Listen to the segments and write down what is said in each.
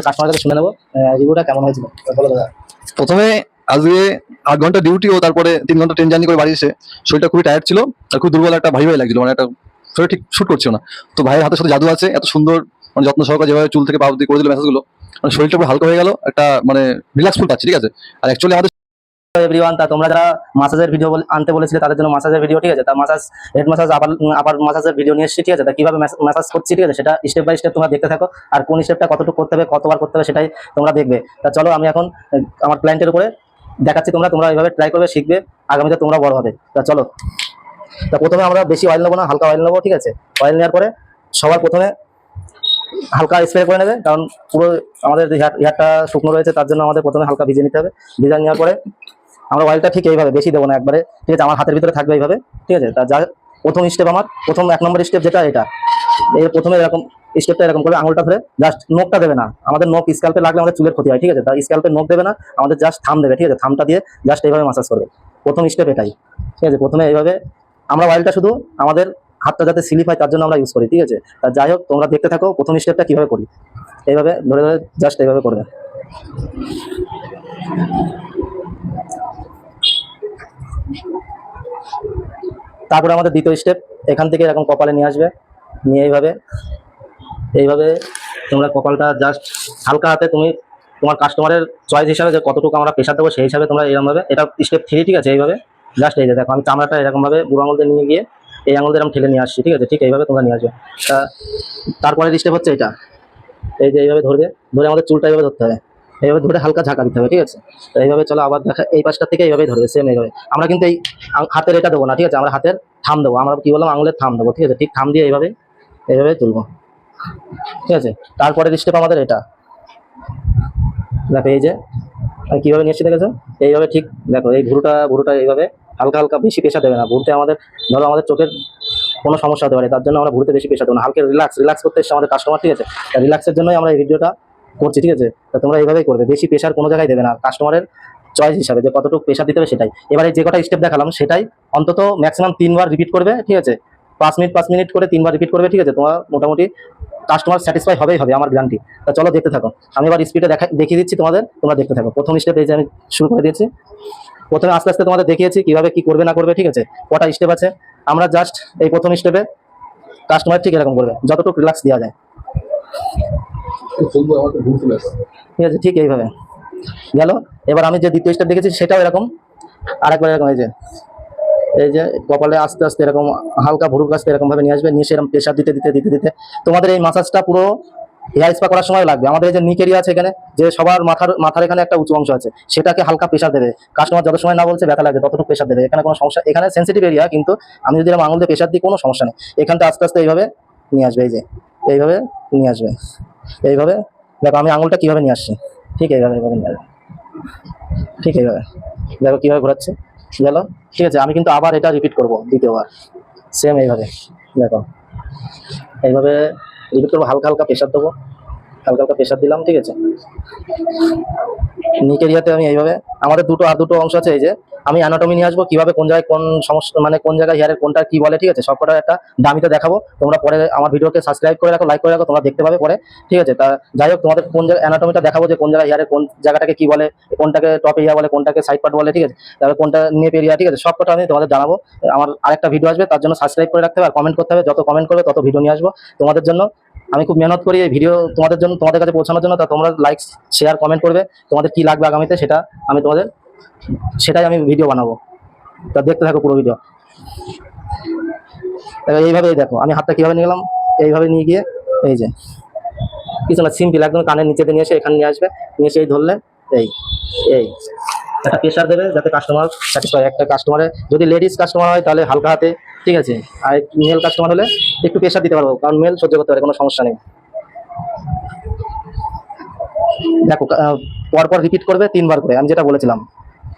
Customer কাছে শুনে নেবো রিভিউটা কেমন হয়েছিল। বলো দাদা। প্রথমে আজকে 8 ঘন্টা ডিউটি ও তারপরে 3 ঘন্টা ট্রেন জার্নি করে বাড়ি এসে শরীরটা খুবই টায়ার্ড ছিল আর খুব দুর্বল, একটা ভাই ভাই লাগছিল, মানে একটা শরীর ঠিক শুট করছিল না। তো ভাইয়ের হাতের সাথে জাদু আছে, এত সুন্দর মানে যত্ন সহকারে যেভাবে চুল থেকে পা অব্দি করে দিল মেসেজগুলো, মানে শরীরটা পুরো হালকা হয়ে গেল, একটা মানে রিল্যাক্সফুল পাচ্ছি। ঠিক আছে, আর অ্যাকচুয়ালি আমাদের এভরিওয়ান, তা তোমরা যারা মাসাজের ভিডিও আনতে বলেছিলে তাদের জন্য মাসাজের ভিডিও, ঠিক আছে, তা মাসাজ হেড মাসাজ আবার আবার মাসাজের ভিডিও নিয়ে এসেছি, ঠিক আছে। তা কিভাবে মাসাজ করছি, ঠিক আছে, সেটা স্টেপ বাই স্টেপ তোমরা দেখতে থাকো, আর কোন স্টেপটা কতটুকু করতে হবে কতবার করতে হবে সেটাই তোমরা দেখবে। তা চলো আমি এখন আমার ক্লায়েন্টের উপরে দেখাচ্ছি, তোমরা এইভাবে ট্রাই করবে, শিখবে, আগামীতে তোমরা বড় হবে। তা চলো। তা প্রথমে আমরা বেশি অয়েল নেবো না, হালকা অয়েল নেবো, ঠিক আছে। অয়েল নেওয়ার পরে সবার প্রথমে হালকা স্প্রে করে নেবে, কারণ পুরো আমাদের হেয়ারটা শুকনো রয়েছে, তার জন্য আমাদের প্রথমে হালকা ভিজিয়ে নিতে হবে। ভিজিয়ে নেওয়ার পরে আমরা অয়েলটা ঠিক এইভাবে বেশি দেবো না একবারে, ঠিক আছে, আমার হাতের ভিতরে থাকবে এইভাবে, ঠিক আছে। তা যা প্রথম স্টেপ, আমার প্রথম 1 নম্বর স্টেপ যেটা, এটা এই প্রথমে এরকম স্টেপটা এরকম করে আঙুলটা ধরে জাস্ট নোকটা দেবে না, আমাদের নোক স্ক্যাল্পে লাগলে আমাদের চুলের ক্ষতি হয়, ঠিক আছে। তা স্ক্যাল্পে নোক দেবে না, আমাদের জাস্ট থাম দেবে, ঠিক আছে। থামটা দিয়ে জাস্ট এইভাবে মাসাজ করবে। প্রথম স্টেপ এটাই, ঠিক আছে। প্রথমে এইভাবে আমরা অয়েলটা শুধু আমাদের হাতটা যাতে স্লিপ হয় তার জন্য আমরা ইউজ করি, ঠিক আছে। তা যাই হোক, তোমরা দেখতে থাকো প্রথম স্টেপটা কিভাবে করি। এইভাবে ধরে ধরে জাস্ট এইভাবে করবে। তারপরে আমাদের দ্বিতীয় স্টেপ, এখান থেকে এরকম কপালে নিয়ে আসবে, নিয়ে এইভাবে এইভাবে তোমরা কপালটা জাস্ট হালকা হাতে, তুমি তোমার কাস্টমারের চয়েস হিসাবে যে কতটুকু আমরা প্রেশার দেবো সেই হিসাবে তোমরা এরকমভাবে, এটা স্টেপ 3, ঠিক আছে। এইভাবে জাস্ট এই যে দেখো, আমি চামড়াটা এরকমভাবে বুড়ো আঙুল দিয়ে নিয়ে গিয়ে এই আঙুল দিয়ে এরকম ঠেলে নিয়ে আসছি, ঠিক আছে। ঠিক এইভাবে তোমরা নিয়ে আসবে। তা তারপরের স্টেপ হচ্ছে এটা, এই যে এইভাবে ধরবে, ধরে আমাদের চুলটা এইভাবে ধরতে হবে, এইভাবে ধরে হালকা ঝাঁকা দিতে হবে, ঠিক আছে। তো এইভাবে চলো আবার দেখা, এই পাশটা থেকে এইভাবেই ধরবে, সেম এইভাবে। আমরা কিন্তু এই হাতের এটা দেবো না, ঠিক আছে, আমরা হাতের থাম দেবো, আমরা কি বললাম, আঙুলের থাম দেবো, ঠিক আছে। ঠিক থাম দিয়ে এইভাবে এইভাবে তুলবো, ঠিক আছে। তারপরের স্টেপ আমাদের এটা দেখো, এই যে আমি কীভাবে নিয়ে এসেছি দেখেছো, এইভাবে ঠিক দেখো, এই ভুরুটা এইভাবে হালকা হালকা, বেশি প্রেশার দেবে না ভুরুতে। আমাদের ধরো আমাদের চোখের কোনো সমস্যা হতে পারে, তার জন্য আমরা ভুরুতে বেশি প্রেশার দেবো না, হালকা রিল্যাক্স করতে এসছে আমাদের কাস্টমার, ঠিক আছে। রিল্যাক্সের জন্যই আমরা এই ভিডিওটা করছি, ঠিক আছে। তা তোমরা এইভাবেই করবে, বেশি প্রেশার কোনো জায়গায় দেবে না, কাস্টমারের চয়েস হিসাবে যে কতটুকু প্রেশার দিতে হবে সেটাই। এবারে যে কটা স্টেপ দেখালাম সেটাই অন্তত ম্যাক্সিমাম 3 বার রিপিট করবে, ঠিক আছে। 5 মিনিট করে 3 বার রিপিট করবে, ঠিক আছে। তোমার মোটামুটি কাস্টমার স্যাটিসফাই হবেই হবে, আমার গ্যারান্টি। তা চলো দেখতে থাকো, আমি এবার স্পিডে দেখিয়ে দিচ্ছি তোমাদের, তোমরা দেখতে থাকো। প্রথম স্টেপ এই যে আমি শুরু করে দিয়েছি, প্রথমে আস্তে আস্তে তোমাদের দেখিয়েছি কিভাবে কি করবে না করবে, ঠিক আছে। কটা স্টেপ আছে, আমরা জাস্ট এই প্রথম স্টেপে কাস্টমার ঠিক এরকম করবে, যতটুকু রিল্যাক্স দেওয়া যায়, ঠিক আছে। ঠিক এইভাবে গেল। এবার আমি যে দ্বিতীয় স্টেপ দেখেছি সেটাও এরকম, আরেকবার এরকম, এই যে কপালে আস্তে আস্তে এরকম হালকা ভুরুর কাছে এরকম ভাবে নিয়ে আসবে, নিয়ে সেরকম প্রেশার দিতে দিতে দিতে দিতে তোমাদের এই মাসাজটা পুরো হেয়ার স্পা করার সময় লাগবে। আমাদের এই যে নিক এরিয়া আছে এখানে, যে সবার মাথার এখানে একটা উঁচু অংশ আছে, সেটাকে হালকা প্রেশার দেবে। কাস্টমার যত সময় না বলছে ব্যথা লাগবে ততটুকু প্রেশার দেবে, এখানে কোনো সমস্যা, এখানে সেন্সিটিভ এরিয়া, কিন্তু আমি যদি এরকম আঙুল দিয়ে প্রেশার দিই কোনো সমস্যা নেই। এখানটা আস্তে আস্তে এইভাবে নিয়ে আসবে, এই যে এইভাবে নিয়ে আসবে, এইভাবে দেখো আমি আঙুলটা কিভাবে নিয়ে আসছি, ঠিক এইভাবে নিয়ে আসবে, ঠিক এইভাবে দেখো কিভাবে ঘোরাচ্ছে গেল, ঠিক আছে। আমি কিন্তু আবার এটা রিপিট করবো দ্বিতীয়বার, সেম এইভাবে দেখো, এইভাবে রিপিট করবো, হালকা হালকা প্রেশার দেবো, হালকা হালকা প্রেশার দিলাম, ঠিক আছে। নিক এরিয়াতে আমি এইভাবে, আমাদের আর দুটো অংশ আছে, এই যে আমি অ্যানাটমি নিয়ে আসবো, কিভাবে কোন জায়গায় কোন সমস্যা, মানে কোন জায়গায় হেয়ারের কোনটা কি বলে, ঠিক আছে, সবকটা একটা দামিতে দেখাবো। তোমরা পরে আমার ভিডিওকে সাবস্ক্রাইব করে রাখো, লাইক করে রাখো, তোমরা দেখতে পাবে পরে, ঠিক আছে। তা যাই হোক, তোমাদের কোন জায়গায় অ্যানাটমিটা দেখাবো, যে কোন জায়গায় হেয়ারের কোন জায়গাটাকে কি বলে, কোনটাকে টপ এরিয়া বলে, কোনটাকে সাইড পার্ট বলে, ঠিক আছে, তারপরে কোনটা নেপ এরিয়া, ঠিক আছে, সবকটা আমি তোমাদের জানাবো। আমার আরেকটা ভিডিও আসবে, তার জন্য সাবস্ক্রাইব করে রাখতে হবে আর কমেন্ট করতে হবে, যত কমেন্ট করবে তত ভিডিও নিয়ে আসবো তোমাদের জন্য। আমি খুব মেহনত করি এই ভিডিও তোমাদের জন্য, তোমাদের কাছে পৌঁছানোর জন্য। তা তোমরা লাইক শেয়ার কমেন্ট করবে, তোমাদের কি লাগবে আগামীতে সেটাই আমি ভিডিও বানাবো। তা দেখতে থাকো পুরো ভিডিও। এইভাবেই দেখো আমি হাতটা কিভাবে নিয়ে গেলাম, এইভাবে নিয়ে গিয়ে এই যে কিছু না, সিম্পল একদম কানের নিচেতে নিয়ে এসে এখানে নিয়ে আসবে, নিয়ে এসে এই ধরলে এই এই একটা প্রেশার দেবে যাতে কাস্টমার স্যাটিসফাই। একটা কাস্টমারের যদি লেডিস কাস্টমার হয় তাহলে হালকা হাতে, ঠিক আছে, আর মেল কাস্টমার হলে একটু প্রেশার দিতে পারবো, কারণ মেল সহ্য করতে পারে, কোনো সমস্যা নেই। দেখো পরপর রিপিট করবে 3 বার করে, আমি যেটা বলেছিলাম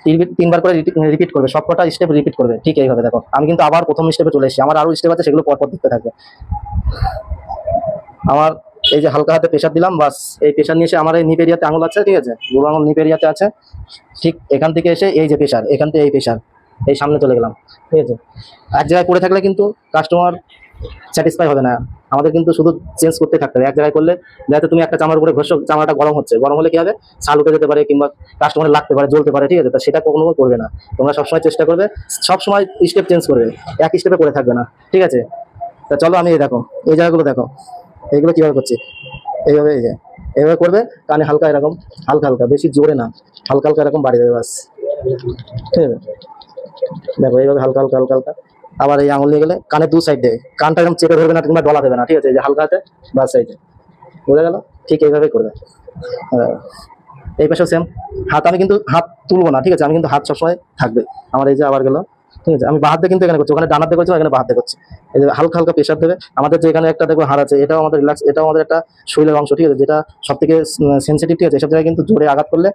3 বার করে রিপিট করবে, সবকটা স্টেপ রিপিট করবে, ঠিক এইভাবে দেখো। আমি কিন্তু আবার প্রথম স্টেপে চলে এসেছি, আমার আরো স্টেপ আছে, সেগুলো পরপর দেখতে থাকবে। আমার এই যে হালকা হাতে প্রেশার দিলাম, বাস এই প্রেশার নিয়ে এসে আমার এই নিপ এরিয়াতে আঙুল আছে, ঠিক আছে, বুড়ো আঙুল নিপ এরিয়াতে আছে, ঠিক এখান থেকে এসে এই যে প্রেশার, এখান থেকে এই প্রেশার এই সামনে চলে গেলাম, ঠিক আছে। এক জায়গায় পড়ে থাকলে কিন্তু কাস্টমার স্যাটিসফাই হবে না। আমাদের কিন্তু শুধু চেঞ্জ করতে থাকতে হবে। এক জায়গায় করলে যাতে তুমি একটা চামড়ার উপরে ঘষো, চামড়াটা গরম হচ্ছে, গরম হলে কি হবে, ছাল উঠে যেতে পারে কিংবা কাস্টমার লাগতে পারে, জ্বলতে পারে, ঠিক আছে? তা সেটা কখনো করবে না। তোমরা সবসময় চেষ্টা করবে, সবসময় স্টেপ চেঞ্জ করবে, এক স্টেপে করে থাকবে না, ঠিক আছে? তা চলো আমি এই দেখো, এই জায়গাগুলো দেখো, এইগুলো কিভাবে করছি, এইভাবে, এই যে এইভাবে করবে, কানে হালকা এরকম, হালকা হালকা, বেশি জোরে না, হালকা হালকা এরকম বাড়িয়ে দেবে, বাস, ঠিক আছে? দেখো এইভাবে হালকা হালকা হালকা হালকা। আবার এই আঙুল নিয়ে গেলে কানে দু সাইড দেবে, কানটা এরকম চেপে ধরবে না কিংবা ডলা দেবে না, ঠিক আছে? এই যে হালকা হাতে, বাস, এই যে বোঝা গেল? ঠিক এইভাবেই করবে। আহ, এই পাশেও সেম। হাত আমি কিন্তু হাত তুলবো না, ঠিক আছে? আমি কিন্তু হাত সবসময় থাকবে আমার। এই যে আবার গেল, ঠিক আছে? আমি বাঁ হাত দিয়ে কিন্তু এখানে করছি, ওখানে ডান হাত দিয়ে করছি, এখানে বাঁ হাত দিয়ে করছি। এই যে হালকা হালকা প্রেশার দেবে। আমাদের যে এখানে একটা দেখো হাড় আছে, এটাও আমাদের রিল্যাক্স, এটাও আমাদের একটা শরীরের অংশ, ঠিক আছে? যেটা সব থেকে সেন্সিটিভ, ঠিক আছে? এসব জায়গায় কিন্তু জোরে আঘাত করলে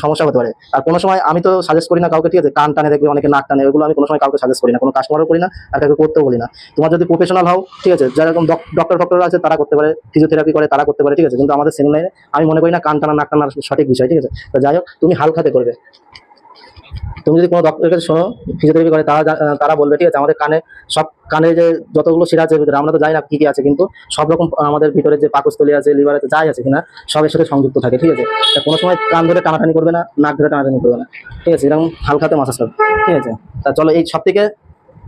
সমস্যা হতে পারে। আর কোনো সময় আমি তো সাজেস্ট করি না কাউকে, ঠিক আছে? কান টানে দেখবে অনেকে, নাক টানে, ওগুলো আমি কোনো সময় কাউকে সাজেস্ট করি না, কোনো কাস্টমারও করি না, আর কাউকে করতেও বলি না। তোমার যদি প্রফেশনাল হও, ঠিক আছে, যেরকম ডক্টর আছে তারা করতে পারে, ফিজিওথেরাপি করে তারা করতে পারে, ঠিক আছে? কিন্তু আমাদের সেম লাইনে আমি মনে করি না কান টানা নাক টানার সঠিক বিষয়, ঠিক আছে? তো যাই হোক, তুমি হালখাতে করবে। তুমি যদি কোনো ডক্টরের কাছে শোনো, ফিজিওথেরাপি করে, তারা বলবে, ঠিক আছে, আমাদের কানে সব, কানে যে যতগুলো শিরা আছে ভিতরে, আমরা তো জানি না কি কি আছে, কিন্তু সব রকম আমাদের ভিতরে যে পাকস্থলী আছে, লিভার আছে, যাই আছে কিনা সবের সাথে সংযুক্ত থাকে, ঠিক আছে? তা কোনো সময় কান ধরে টানাটানি করবে না, নাক ধরে টানাটানি করবে না, ঠিক আছে? এরকম হালখাতে মাসাজ করবে, ঠিক আছে? তা চলো, এই সব থেকে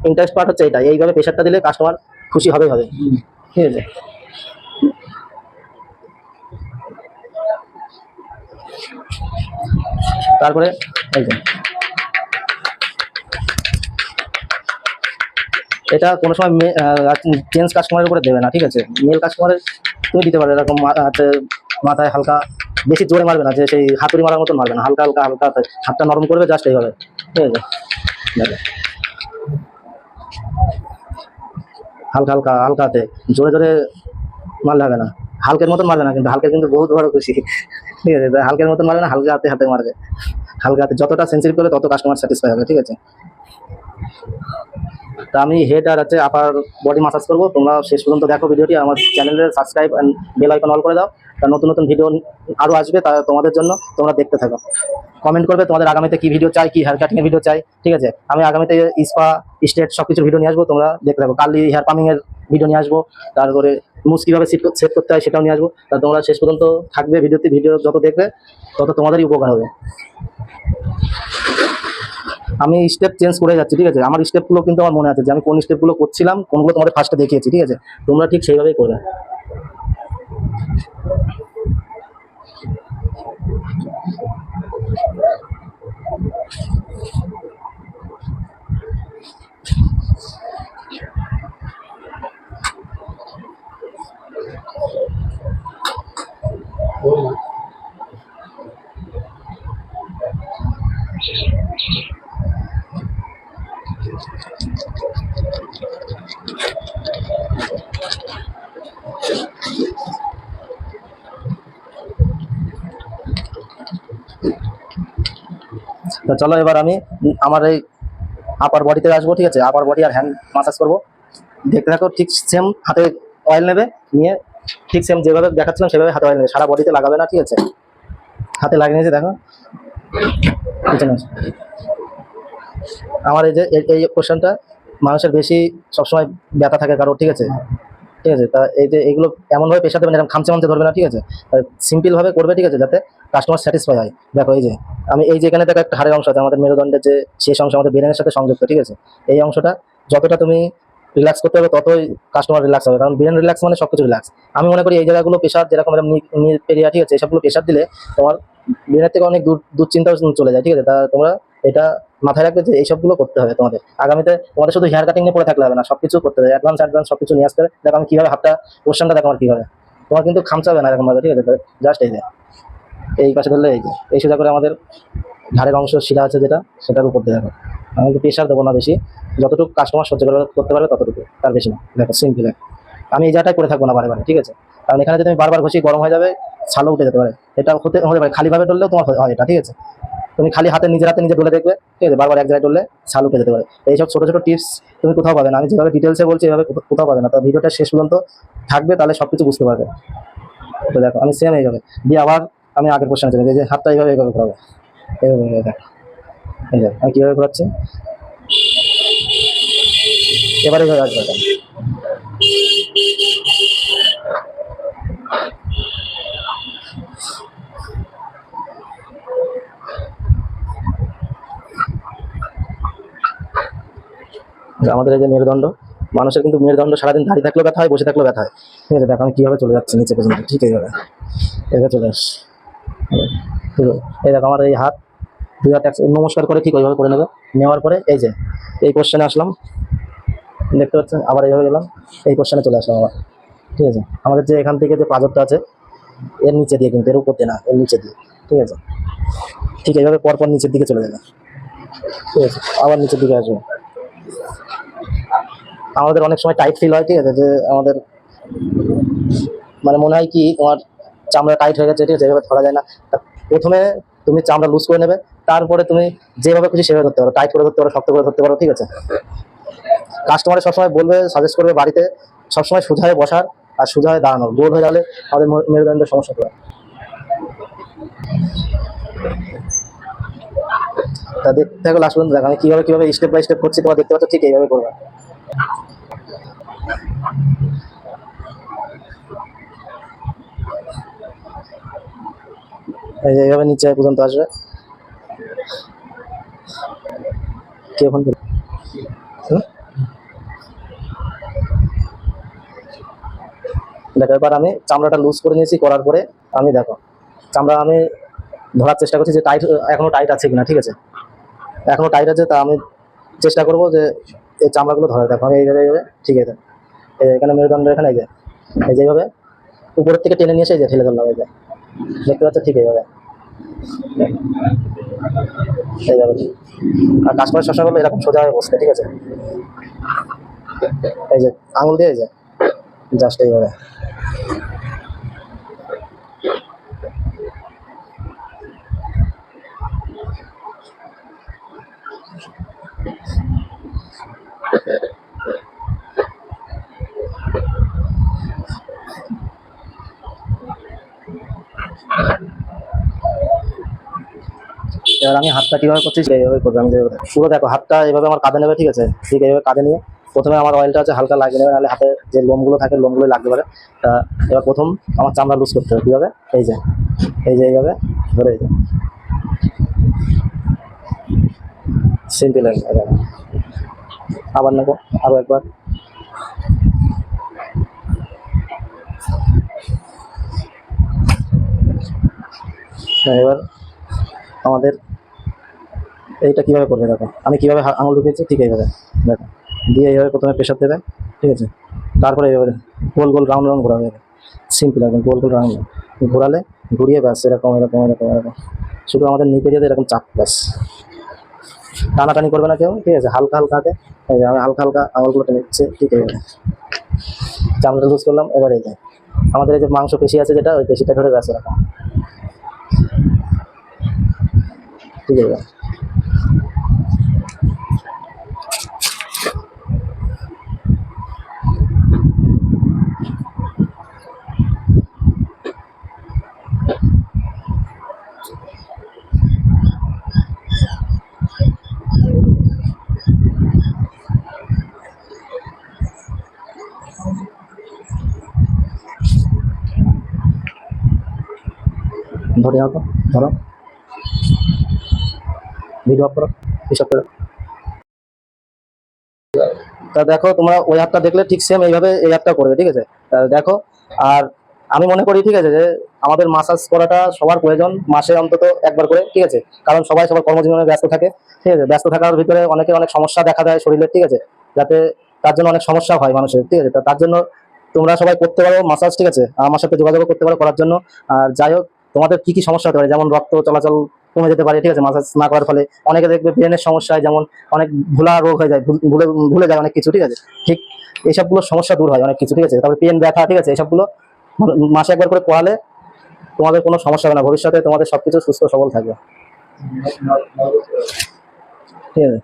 ইন্টারেস্ট পার্ট হচ্ছে এটা, এইভাবে প্রেশারটা দিলে কাস্টমার খুশি হবে হবে, ঠিক আছে? তারপরে এই যে এটা কোনো সময় জেন্টস কাস্টমারের উপরে দেবে না, ঠিক আছে? মেল কাস্টমারের তুমি দিতে পারো এরকম, মাথায় হালকা, বেশি জোরে মারবে না, যে সেই হাতুড়ি মারার মতন মারবে না, হালকা হালকা হালকা হাতে হাতটা নরম করবে, জাস্ট এইভাবে, ঠিক আছে? দেখো, হালকা হালকা হালকা হাতে, জোরে জোরে মারলে হবে না, হালকের মতন মারবে না, কিন্তু হালকের কিন্তু বহুত বড় খুশি, ঠিক আছে? তাই হালকের মতন মারবে না, হালকা হাতে হাতে মারবে, হালকা হাতে, যতটা সেন্সিটিভ করবে তত কাস্টমার স্যাটিসফাই হবে, ঠিক আছে? তা আমি হেড আর হচ্ছে আপার বডি মাসাজ করবো। তোমরা শেষ পর্যন্ত দেখো ভিডিওটি, আমার চ্যানেলে subscribe and bell icon all করে দাও। তার নতুন নতুন ভিডিও আরও আসবে, তা তোমাদের জন্য, তোমরা দেখতে থাকো। কমেন্ট করবে তোমাদের আগামীতে কি ভিডিও চাই, কি হেয়ার কাটিং এর ভিডিও চাই, ঠিক আছে? আমি আগামীতে স্পা, স্টেট সব কিছুর ভিডিও নিয়ে আসবো, তোমরা দেখতে থাকো। কার্লি হেয়ার পামিং এর ভিডিও নিয়ে আসবো, তারপরে মুস কীভাবে সেট করতে হয় সেটাও নিয়ে আসবো। তা তোমরা শেষ পর্যন্ত থাকবে ভিডিওতে, ভিডিও যত দেখবে তত তোমাদেরই উপকার হবে। আমি স্টেপ চেঞ্জ করে যাচ্ছি, ঠিক আছে? আমার স্টেপগুলো কিন্তু আমার মনে আছে, যে আমি কোন স্টেপগুলো করছিলাম, কোনগুলো তোমাদের ফার্স্টে দেখিয়েছি, ঠিক আছে? তোমরা ঠিক সেইভাবেই করবে। তো চলো এবার আমি আমার এই আপার বডিতে আসবো, ঠিক আছে? আপার বডি আর হ্যান্ড মাসাজ করবো, দেখতে থাকো। ঠিক সেম হাতে অয়েল নেবে, নিয়ে ঠিক সেম যেভাবে দেখাচ্ছিলাম সেভাবে হাতে অয়েল নেবে, সারা বডিতে লাগাবে না, ঠিক আছে? হাতে লাগিয়ে নিয়েছে, দেখো পিছনে আসো। আমার এই যে এই পোর্শনটা মানুষের বেশি সবসময় ব্যথা থাকে কারো, ঠিক আছে? ঠিক আছে, তা এই যে এইগুলো এমনভাবে পেশা দেবেন, এরকম খামচে মামচে ধরবে না, ঠিক আছে? সিম্পল ভাবে করবে, ঠিক আছে? যাতে কাস্টমার স্যাটিসফাই হয়। দেখো এই যে আমি এই যে এখানে দেখো একটা হাড়ের অংশ আছে, আমাদের মেরুদণ্ডের যে শেষ অংশ আমাদের ব্রেনের সাথে সংযুক্ত, ঠিক আছে? এই অংশটা যতটা তুমি রিল্যাক্স করতে হবে ততই কাস্টমার রিল্যাক্স হবে, কারণ ব্রেন রিল্যাক্স মানে সবকিছু রিল্যাক্স। আমি মনে করি এই জায়গাগুলো প্রেশার, যেরকম এরকম এরিয়া, ঠিক আছে, এসবগুলো প্রেশার দিলে তোমার ব্রেনের থেকে অনেক দুশ্চিন্তাও চলে যায়, ঠিক আছে? তা তোমরা এটা মাথায় রাখবে যে এইসবগুলো করতে হবে তোমাদের আগামীতে। তোমাদের শুধু হেয়ার কাটিং নিয়ে পড়ে থাকলে হবে না, সবকিছু করতে হবে, অ্যাডভান্স সবকিছু নিয়ে আসতে হবে। দেখো আমি কিভাবে হাতটা, পোর্শনটা দেখো আমার কিভাবে, তোমার কিন্তু খামচা হবে না এরকম ভাবে, ঠিক আছে? জাস্ট এই যে এই পাশে ধরলে এই যে এই সোজা করে আমাদের ঘাড়ের অংশ শিরা আছে যেটা, সেটার উপর দিয়ে দেখো। আমি কিন্তু প্রেশার দেবো না বেশি, যতটুকু কাস্টমার সহ্য করতে পারবে ততটুকু, তার বেশি না। দেখো সিম্পল, আমি এই জায়গাটাই করে থাকবো না বারে বারে, ঠিক আছে? কারণ এখানে যদি আমি বারবার ঘষি গরম হয়ে যাবে, ছালও উঠে যেতে পারে, এটা হতে পারে। খালিভাবে ডললেও তোমার হয় এটা, ঠিক আছে? তুমি খালি হাতে নিজের হাতে নিজে ডলে দেখবে, ঠিক আছে? বারবার এক জায়গায় ডললে ছাল উঠে যেতে পারে। এইসব ছোটো ছোটো টিপস তুমি কোথাও পাবে না, আমি যেভাবে ডিটেলসে বলছি এভাবে কোথাও পাবে না। তো ভিডিওটা শেষ পর্যন্ত থাকবে, তাহলে সব কিছু বুঝতে পারবে। তো দেখো আমি সেম এইভাবে দিয়ে আবার আমি আগের পোর্শনে চলে যাই, যে হাতটা এইভাবে ঘোরাবো, এইভাবে দেখো এই যে আমি কীভাবে ঘোরাচ্ছি, এবার এইভাবে আসবে এটা। আমাদের এই যে মেরুদণ্ড, মানুষের কিন্তু মেরুদণ্ড সারাদিন দাঁড়িয়ে থাকলেও ব্যথা হয়, বসে থাকলেও ব্যথা হয়। ঠিক আছে, দেখো আমি কীভাবে চলে যাচ্ছি নিচে পর্যন্ত, ঠিক এইভাবে এভাবে চলে আস। এই দেখো আমার এই হাত, দুই হাত নমস্কার করে ঠিক ওইভাবে করে নেবে। নেওয়ার পরে এই যে এই কোশ্চেনে আসলাম, দেখতে পাচ্ছেন, আবার এইভাবে গেলাম, এই কোশ্চেনে চলে আসলাম আবার। ঠিক আছে, আমাদের যে এখান থেকে যে পাঁজরটা আছে এর নিচে দিয়ে, কিন্তু এর উপর দিয়ে না, এর নিচে দিয়ে। ঠিক আছে, ঠিক এইভাবে পরপর নিচের দিকে চলে যাবে। ঠিক আছে, আবার নিচের দিকে আসবে। আমাদের অনেক সময় টাইট ফিল হয়, ঠিক আছে, যে আমাদের মানে মনে হয় কি তোমার চামড়া টাইট হয়ে গেছে, ঠিক আছে, এভাবে ধরা যায় না। তা প্রথমে তুমি চামড়া লুজ করে নেবে, তারপরে তুমি যেভাবে খুশি সেভাবে ধরতে পারো, টাইট করে ধরতে পারো, শক্ত করে ধরতে পারো। ঠিক আছে, কাস্টমারে সবসময় বলবে, সাজেস্ট করবে বাড়িতে সবসময় সোজা হয়ে বসার আর সোজা হয়ে দাঁড়ানোর। গোল হয়ে গেলে আমাদের মেরুদণ্ডের সমস্যা করে। তা দেখতে থাকো লাস্ট পর্যন্ত, দেখো আমি কিভাবে স্টেপ বাই স্টেপ করছি, তোমার দেখতে পাচ্ছ, ঠিক এইভাবে করবে। এই যে এইভাবে নিচে পর্যন্ত আসবে। কে ফোন করবে? দেখো এবার আমি চামড়াটা লুজ করে নিয়েছি, করার পরে আমি দেখো চামড়া আমি ধরার চেষ্টা করছি যে টাইট, এখনো টাইট আছে কিনা। ঠিক আছে, এখনো টাইট আছে, তা আমি চেষ্টা করবো যে এই চামড়াগুলো ধরে। দেখো আমি এইভাবে ঠিক আছে, এখানে মেরুদণ্ড, এখানে এই যে এইভাবে উপরের থেকে টেনে নিয়ে এসে এই যে ঠেলে ধরলাম, এই যে দেখতে পাচ্ছ, ঠিক এইভাবে এইভাবে। আর কাস্টমার সবসময় বলবো এরকম সোজা হয়ে বসতে। ঠিক আছে, এই যে আঙুল দিয়ে এই যে জাস্ট এইভাবে। এবার আমি হাতটা কিভাবে করছি এইভাবে করবে। আমি যেভাবে পুরো দেখো হাতটা এইভাবে আমার কাঁধে নেবে। ঠিক আছে, ঠিক এইভাবে কাঁধে নিয়ে প্রথমে আমার অয়েলটা আছে হালকা লাগিয়ে নেবে, নাহলে হাতে যে লোমগুলো থাকে লোমগুলো লাগতে পারে। তা এবার প্রথম আমার চামড়া লুজ করতে হবে। কীভাবে? এই যে এইভাবে ধরে, এই যে সিম্পল। আবার নেবো, আরও একবার। এবার আমাদের এইটা কীভাবে করবে, দেখো আমি কীভাবে আঙুল ঢুকিয়েছি, ঠিক এইভাবে দেখো দিয়ে এইভাবে প্রথমে প্রেশার দেবে। ঠিক আছে, তারপরে এইভাবে গোল গোল রাউন্ড রাউন্ড ঘোরাবে। সিম্পল একদম গোল গোল রাউন্ড ঘোরালে, ঘুরিয়ে ব্যাস এরকম এরকম এরকম এরকম। শুধু আমাদের নিপ এরিয়াতে এরকম চাপ, ব্যাস টানাটানি করবে না কেউ। ঠিক আছে, হালকা হালকা হাতে এই যে আমি হালকা হালকা আঙুলগুলো টেনে নিচ্ছে। ঠিক এইভাবে চামড়া লুজ করলাম। এবার এই যে আমাদের এই যে মাংস পেশি আছে, যেটা ওই পেশিটা ধরে ব্যাস এরকম। ঠিক আছে, ধরে নাও তো, ধরো ভিডিও অফ করো, হিসাব করো। তা দেখো তোমরা ওই হাতটা দেখলে ঠিক সেম এইভাবে এই হাতটা করবে। ঠিক আছে, তা দেখো। আর আমি মনে করি, ঠিক আছে, যে আমাদের মাসাজ করাটা সবার প্রয়োজন, মাসে অন্তত একবার করে। ঠিক আছে, কারণ সবাই সবার কর্মজীবনে ব্যস্ত থাকে। ঠিক আছে, ব্যস্ত থাকার ভিতরে অনেকের অনেক সমস্যা দেখা দেয় শরীরের। ঠিক আছে, যাতে তার জন্য অনেক সমস্যা হয় মানুষের। ঠিক আছে, তার জন্য তোমরা সবাই করতে পারো মাসাজ। ঠিক আছে, আমার সাথে যোগাযোগ করতে পারো করার জন্য। আর যাই হোক, তোমাদের কি কি সমস্যা হতে পারে, যেমন রক্ত চলাচল কমে যেতে পারে। ঠিক আছে, মাসাজ না করার ফলে অনেকে দেখবে ব্রেনের সমস্যা হয়, যেমন অনেক ভুলা রোগ হয়ে যায়, ভুলে ভুলে যায় অনেক কিছু। ঠিক আছে, ঠিক এইসবগুলো সমস্যা দূর হয় অনেক কিছু। ঠিক আছে, তারপরে পেন ব্যথা। ঠিক আছে, এইসবগুলো মাসে একবার করে করালে তোমাদের কোনো সমস্যা হবে না, ভবিষ্যতে তোমাদের সবকিছু সুস্থ সবল থাকবে। ঠিক আছে,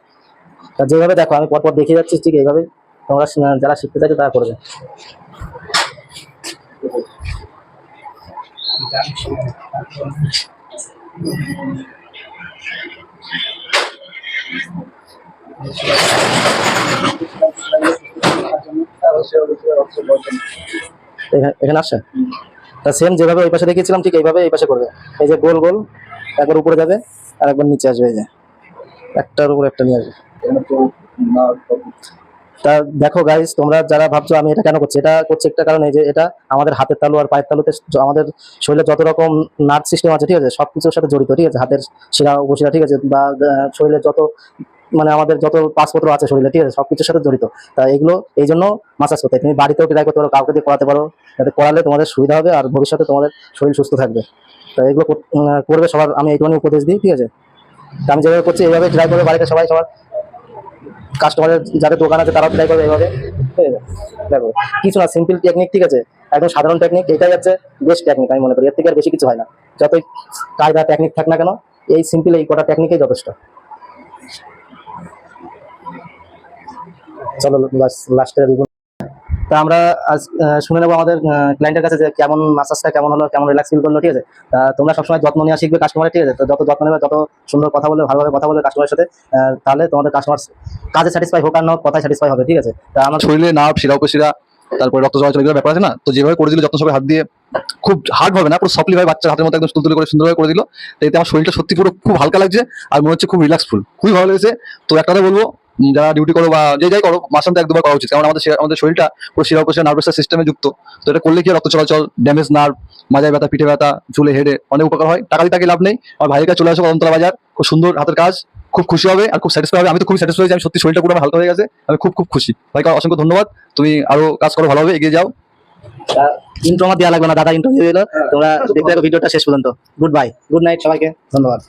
তা যেভাবে দেখো আমি পরপর দেখিয়ে যাচ্ছি, ঠিক এইভাবেই তোমরা যারা শিখতে চাইছো তারা করবে। অবশ্যই অবশ্যই। এখানে আসছে। তা সেম যেভাবে ওই পাশে দেখিয়েছিলাম ঠিক এইভাবে এই পাশে করবে। এই যে গোল গোল একবার উপরে যাবে আর একবার নিচে আসবে, এই যে একটার উপর একটা নিয়ে আসবে। তা দেখো গাইস, তোমরা যারা ভাবছো আমি এটা কেন করছি, এটা করছি একটা কারণ, এই যে এটা আমাদের হাতের তালু আর পায়ের তালুতে আমাদের শরীরে যত রকম নার্ভ সিস্টেম আছে ঠিক আছে, সবকিছুর সাথে জড়িত ঠিক আছে, হাতের শিরা উপশিরা ঠিক আছে, বা শরীরে যত মানে আমাদের যত পাসপত্র আছে শরীরে ঠিক আছে, সবকিছুর সাথে জড়িত। তা এগুলো এই জন্য মাসাজ করতে হয়। তুমি বাড়িতেও ট্রাই করতে পারো, কাউকে দিয়ে করাতে পারো, যাতে করালে তোমাদের সুবিধা হবে আর ভবিষ্যতে তোমাদের শরীর সুস্থ থাকবে। তা এগুলো করবে সবার, আমি এইটুখানি উপদেশ দিই ঠিক আছে। তা আমি যেভাবে করছি এইভাবে ট্রাই করবে বাড়িতে সবাই, সবার কাস্টমারের যাদের দোকান আছে তারাও ট্রাই করবে এইভাবে, ঠিক আছে। দেখো কিছু না, সিম্পল টেকনিক ঠিক আছে, একদম সাধারণ টেকনিক, এটাই হচ্ছে বেস্ট টেকনিক আমি মনে করি, এর থেকে আর বেশি কিছু হয় না। যতই কায়দা টেকনিক থাক না কেন, এই সিম্পল এই কটা টেকনিকই যথেষ্ট। চলো লাস্টের রিভিউ। তা আমরা আজ শুনে নেবো আমাদের ক্লায়েন্টের কাছে যে কেমন মাসাজটা কেমন হলো, কেমন রিল্যাক্স ফিল করলো ঠিক আছে। তা তোমরা সবসময় যত্ন নেওয়া শিখবে কাস্টমারের ঠিক আছে। তো যত যত্ন নেবে, তত সুন্দর কথা বলবে, ভালোভাবে কথা বলবে কাস্টমারের সাথে, তাহলে তোমাদের কাস্টমার কাজে স্যাটিসফাই হোক আর না হোক, কথায় স্যাটিসফাই হবে ঠিক আছে। তা আমার শরীরে নার্ভ, শিরা উপশিরা, তারপরে রক্ত চলাচল এগুলো ব্যাপার আছে না, তো যেভাবে করে দিল যত্ন সবাই হাত দিয়ে, খুব হার্ড হবে না, পুরো সফটলি ভাবে বাচ্চার হাতের মতো একদম তুলতুলে করে সুন্দরভাবে করে দিল। তো এতে আমার শরীরটা সত্যি পুরো খুব হালকা লাগছে আর মনে হচ্ছে খুব রিল্যাক্সফুল, খুবই ভালো লেগেছে। তো একটা কথা বলবো, যারা ডিউটি করো বা যে যাই করো, মাসান্ত একবার করা উচিত, কারণ আমাদের শরীরটা পুরো শিরা উপশিরা নার্ভাস সিস্টেমে যুক্ত। তো এটা করলে কি হয়, রক্ত চলাচল, ড্যামেজ নার্ভ, মাজায় ব্যথা, পিঠে ব্যথা, চুলে, হেডে অনেক উপকার হয়। টাকা দিয়ে তাকে লাভ নেই। আর ভাইয়ের কাছে চলে আসো কদমতলা বাজার, খুব সুন্দর হাতের কাজ, খুব খুশি হবে আর খুব স্যাটিসফাই হবে। আমি তো খুব স্যাটিসফাই হয়েছি, আমি সত্যি শরীরটা পুরো আমার হালকা হয়ে গেছে, আমি খুব খুব খুশি। ভাইকে অসংখ্য ধন্যবাদ, তুমি আরো কাজ করো ভালোভাবে, এগিয়ে যাও। ইন্ট্রো আমার দেওয়া লাগবে না, দাদা ইন্ট্রো দিয়ে দিল। তোমরা দেখতে থাকো ভিডিওটা শেষ পর্যন্ত। গুড বাই, গুড নাইট সবাইকে, ধন্যবাদ।